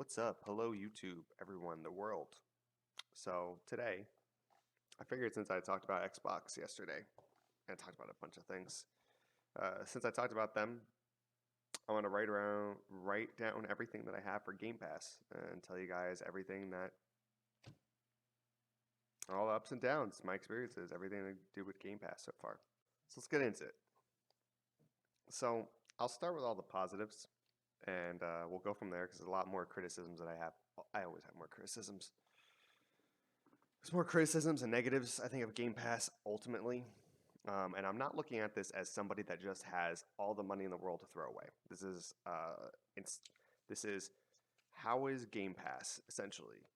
What's up? Hello, YouTube, everyone, the world. So, today, I figured since I talked about Xbox yesterday and talked about a bunch of things, since I talked about them, I want to write down everything that I have for Game Pass and tell you guys everything that, all the ups and downs, my experiences, everything to do with Game Pass so far. So, let's get into it. So, I'll start with all the positives and we'll go from there because there's a lot more criticisms that I have. I always have more criticisms. There's more criticisms and negatives, I think, of Game Pass ultimately. And I'm not looking at this as somebody that just has all the money in the world to throw away. This is how is Game Pass essentially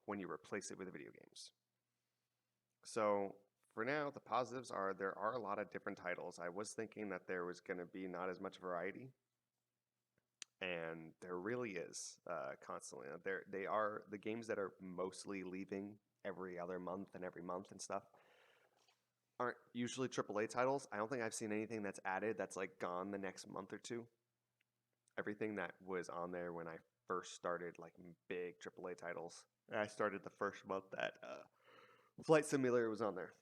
when you replace it with video games. So for now, the positives are there are a lot of different titles. I was thinking that there was going to be not as much variety, and there really is constantly. They are the games that are mostly leaving every other month and every month and stuff aren't usually AAA titles. I don't think I've seen anything that's added that's like gone the next month or two. Everything that was on there when I first started, like big AAA titles. I started the first month that Flight Simulator was on there.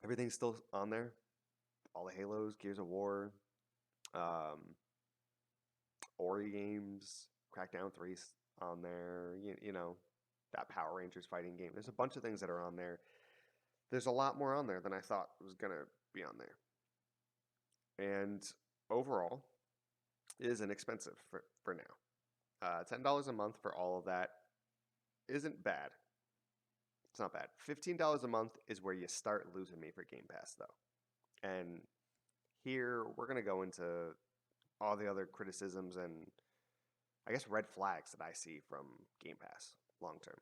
Everything's still on there. All the Halos, Gears of War, um, Ori games, Crackdown 3's on there. You know, that Power Rangers fighting game. There's a bunch of things that are on there. There's a lot more on there than I thought was going to be on there. And overall, it is inexpensive for now. $10 a month for all of that isn't bad. It's not bad. $15 a month is where you start losing me for Game Pass, though. And here we're going to go into all the other criticisms and I guess red flags that I see from Game Pass long term.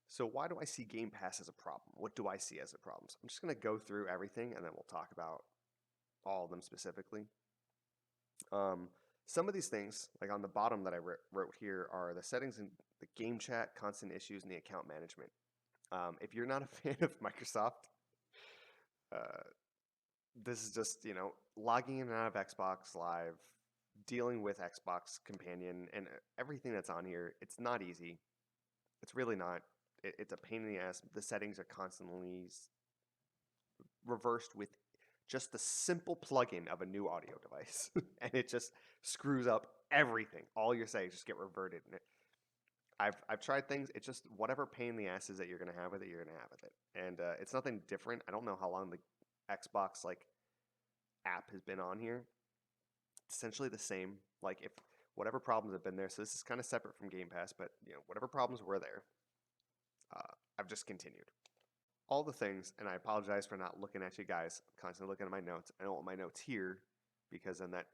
So why do I see Game Pass as a problem? What do I see as a problem? So I'm just going to go through everything and then we'll talk about all of them specifically. Some of these things, like on the bottom that I wrote here, are the settings in the game chat, constant issues, and the account management. If you're not a fan of Microsoft, uh, this is just, logging in and out of Xbox Live, dealing with Xbox Companion, and everything that's on here. It's not easy. It's really not. It's a pain in the ass. The settings are constantly reversed with just the simple plugin of a new audio device, and it just screws up everything. All your settings just get reverted. And I've tried things. It's just whatever pain in the ass is that you're gonna have with it, you're gonna have with it, and it's nothing different. I don't know how long the Xbox app has been on here. It's essentially the same. Like if whatever problems have been there, so this is kind of separate from Game Pass, but whatever problems were there, I've just continued all the things, and I apologize for not looking at you guys. I'm constantly looking at my notes. I don't want my notes here because then that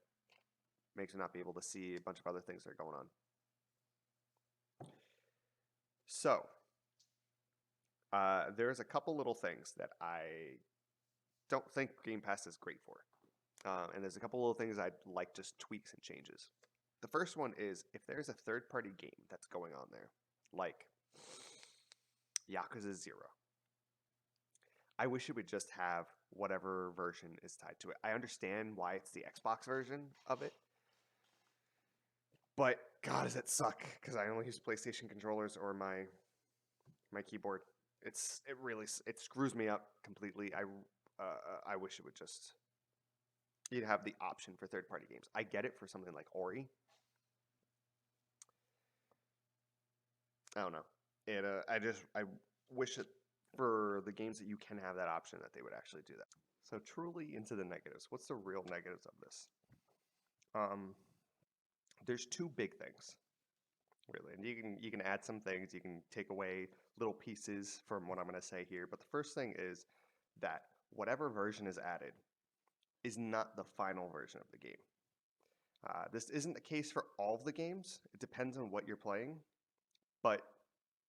makes me not be able to see a bunch of other things that are going on. So, there's a couple little things that I don't think Game Pass is great for. And there's a couple little things I'd like just tweaks and changes. The first one is if there's a third-party game that's going on there, like Yakuza 0, I wish it would just have whatever version is tied to it. I understand why it's the Xbox version of it, but God, does it suck because I only use PlayStation controllers or my keyboard. It screws me up completely. I wish it would just you'd have the option for third-party games. I get it for something like Ori. I don't know. I wish it for the games that you can have that option that they would actually do that. So truly into the negatives. What's the real negatives of this? There's two big things, really, and you can add some things. You can take away little pieces from what I'm going to say here. But the first thing is that whatever version is added is not the final version of the game. This isn't the case for all of the games. It depends on what you're playing, but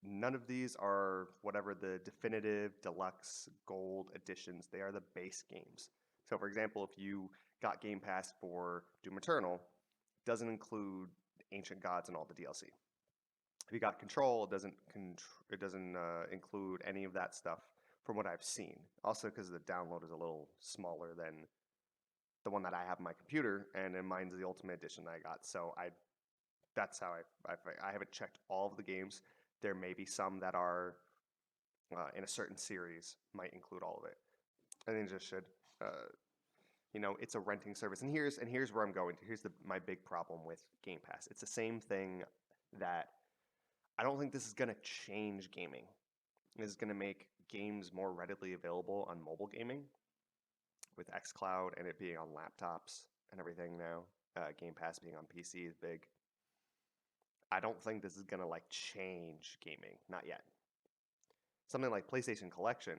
none of these are whatever the definitive, deluxe, gold editions. They are the base games. So for example, if you got Game Pass for Doom Eternal, it doesn't include Ancient Gods and all the DLC. If you got Control, it doesn't include any of that stuff from what I've seen. Also because the download is a little smaller than the one that I have on my computer, and mine's the Ultimate Edition that I got. So That's how I haven't checked all of the games. There may be some that are in a certain series might include all of it. I think it just should. Uh, it's a renting service, and here's where I'm going to. Here's my big problem with Game Pass. It's the same thing that I don't think this is gonna change gaming. This is gonna make games more readily available on mobile gaming with xCloud and it being on laptops and everything now. Game Pass being on PC is big. I don't think this is gonna like change gaming. Not yet. Something like PlayStation Collection,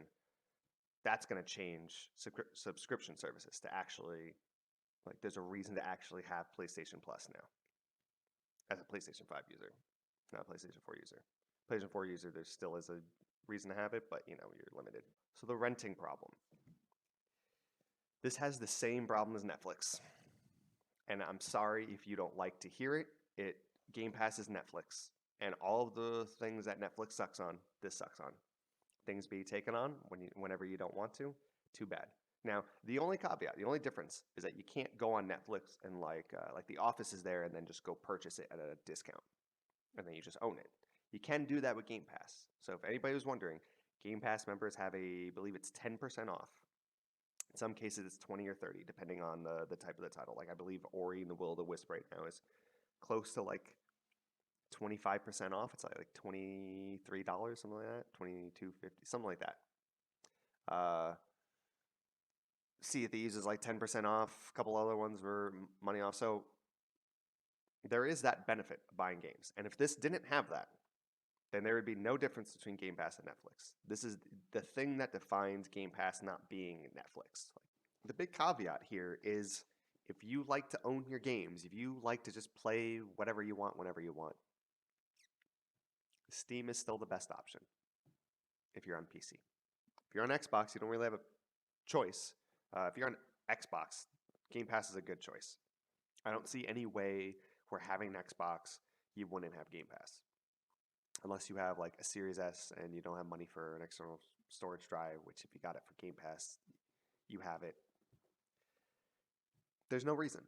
that's gonna change subscription services to actually like. There's a reason to actually have PlayStation Plus now as a PlayStation 5 user, not a PlayStation 4 user. PlayStation 4 user, there still is a reason to have it, but you're limited. So the renting problem. This has the same problem as Netflix. And I'm sorry if you don't like to hear it. Game Pass is Netflix. And all of the things that Netflix sucks on, this sucks on. Things be taken on whenever you don't want to, too bad. Now, the only caveat, the only difference is that you can't go on Netflix and like The Office is there and then just go purchase it at a discount. And then you just own it. You can do that with Game Pass. So if anybody was wondering, Game Pass members have I believe it's 10% off. In some cases, it's 20 or 30, depending on the type of the title. Like I believe Ori and the Will of the Wisp right now is close to like 25% off. It's like $23, something like that, $22.50, something like that. Sea of Thieves is like 10% off. A couple other ones were money off. So there is that benefit of buying games. And if this didn't have that, then there would be no difference between Game Pass and Netflix. This is the thing that defines Game Pass not being Netflix. The big caveat here is if you like to own your games, if you like to just play whatever you want whenever you want, Steam is still the best option if you're on PC. If you're on Xbox, you don't really have a choice. If you're on Xbox, Game Pass is a good choice. I don't see any way where having an Xbox, you wouldn't have Game Pass. Unless you have like a Series S and you don't have money for an external storage drive, which if you got it for Game Pass, you have it. There's no reason.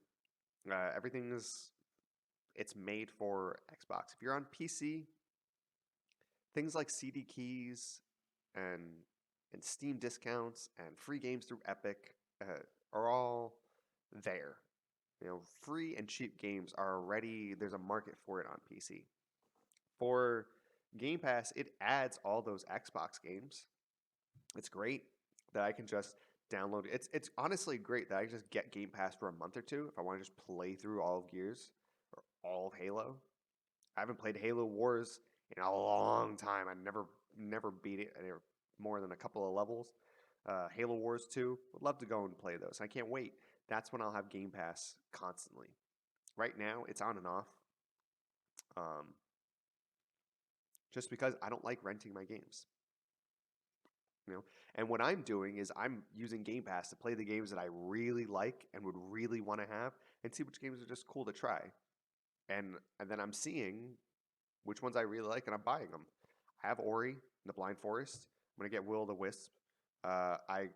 It's made for Xbox. If you're on PC, things like CD keys and Steam discounts and free games through Epic are all there. Free and cheap games are already, there's a market for it on PC. For Game Pass, it adds all those Xbox games. It's great that I can just download it. It's honestly great that I can just get Game Pass for a month or two if I want to just play through all of Gears or all of Halo. I haven't played Halo Wars in a long time. I never beat it more than a couple of levels. Halo Wars 2, would love to go and play those. I can't wait. That's when I'll have Game Pass constantly. Right now, it's on and off. Just because I don't like renting my games. And what I'm doing is I'm using Game Pass to play the games that I really like and would really want to have and see which games are just cool to try. And then I'm seeing which ones I really like and I'm buying them. I have Ori and the Blind Forest. I'm going to get Will of the Wisp. I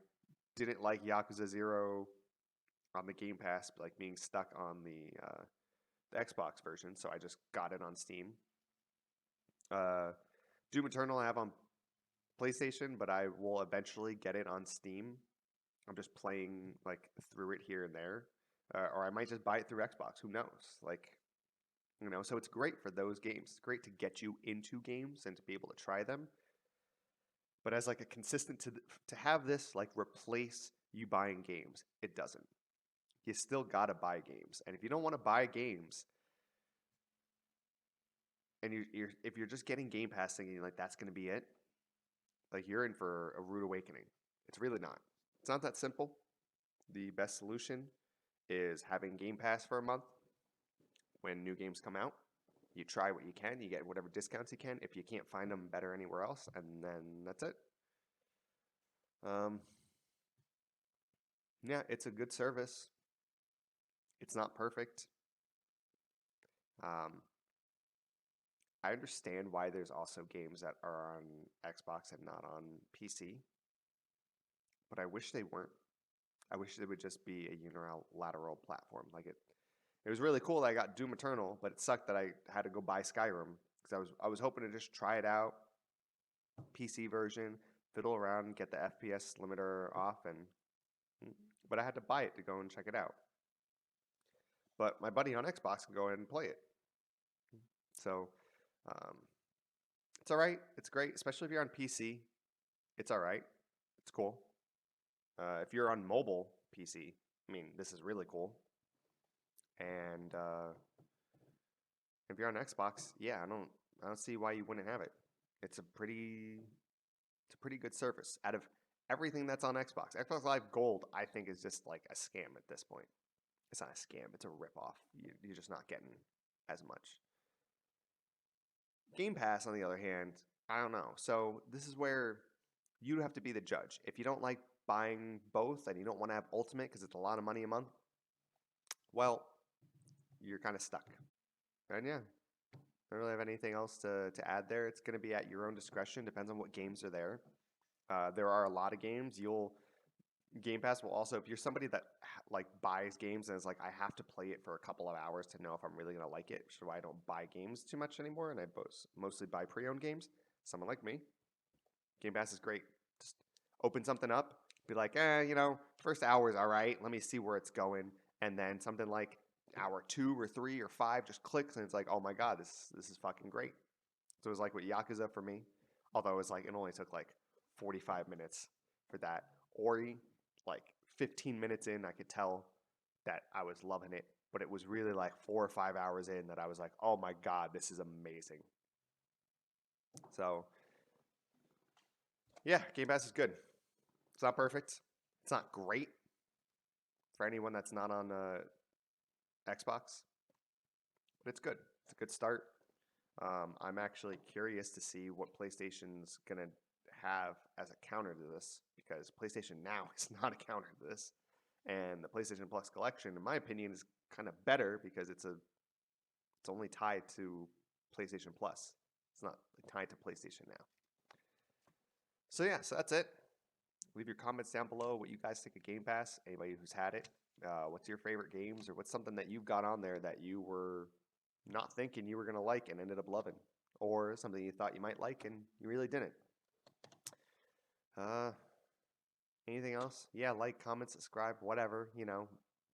didn't like Yakuza 0 on the Game Pass, like being stuck on the Xbox version, so I just got it on Steam. Doom Eternal I have on PlayStation, but I will eventually get it on Steam. I'm just playing like through it here and there, or I might just buy it through Xbox. Who knows? So it's great for those games. It's great to get you into games and to be able to try them. But as like a consistent to have this like replace you buying games, it doesn't. You still gotta buy games, and if you don't want to buy games, and if you're just getting Game Pass thinking like that's gonna be it, like you're in for a rude awakening. It's really not. It's not that simple. The best solution is having Game Pass for a month. When new games come out, you try what you can. You get whatever discounts you can. If you can't find them better anywhere else, and then that's it. Yeah, it's a good service. It's not perfect. I understand why there's also games that are on Xbox and not on PC, but I wish they weren't. I wish they would just be a unilateral platform. Like It was really cool that I got Doom Eternal, but it sucked that I had to go buy Skyrim because I was hoping to just try it out, PC version, fiddle around, and get the FPS limiter off, but I had to buy it to go and check it out. But my buddy on Xbox can go ahead and play it. So um, it's all right. It's great, especially if you're on PC. It's all right. It's cool. If you're on mobile PC, I mean, this is really cool. And if you're on Xbox, yeah, I don't see why you wouldn't have it. It's a pretty good service. Out of everything that's on Xbox Live Gold, I think is just like a scam at this point. It's not a scam; it's a ripoff. You're just not getting as much. Game Pass, on the other hand, I don't know. So this is where you have to be the judge. If you don't like buying both and you don't want to have Ultimate because it's a lot of money a month, well, you're kind of stuck. And yeah, I don't really have anything else to add there. It's going to be at your own discretion. Depends on what games are there. There are a lot of games. Game Pass will also, if you're somebody that like buys games and is like, I have to play it for a couple of hours to know if I'm really gonna like it, which is why I don't buy games too much anymore, and I mostly buy pre-owned games. Someone like me, Game Pass is great. Just open something up, be like, first hour is all right. Let me see where it's going, and then something like hour 2 or 3 or 5 just clicks, and it's like, oh my god, this is fucking great. So it was like with Yakuza for me, although it was like it only took like 45 minutes for that. Ori, like 15 minutes in, I could tell that I was loving it, but it was really like 4 or 5 hours in that I was like, oh my god, this is amazing. So yeah, Game Pass is good. It's not perfect. It's not great for anyone that's not on Xbox, but it's good. It's a good start. I'm actually curious to see what PlayStation's gonna have as a counter to this, because PlayStation Now is not a counter to this, and the PlayStation Plus collection, in my opinion, is kind of better because it's only tied to PlayStation Plus. It's not tied to PlayStation Now. So yeah, so that's it. Leave your comments down below what you guys think of Game Pass. Anybody who's had it, what's your favorite games, or what's something that you've got on there that you were not thinking you were gonna like and ended up loving, or something you thought you might like and you really didn't. Anything else? Yeah, like, comment, subscribe, whatever.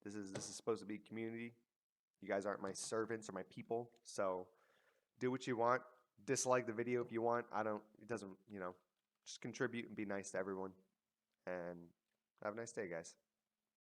This is supposed to be community. You guys aren't my servants or my people, so do what you want. Dislike the video if you want. It doesn't, just contribute and be nice to everyone. And have a nice day, guys.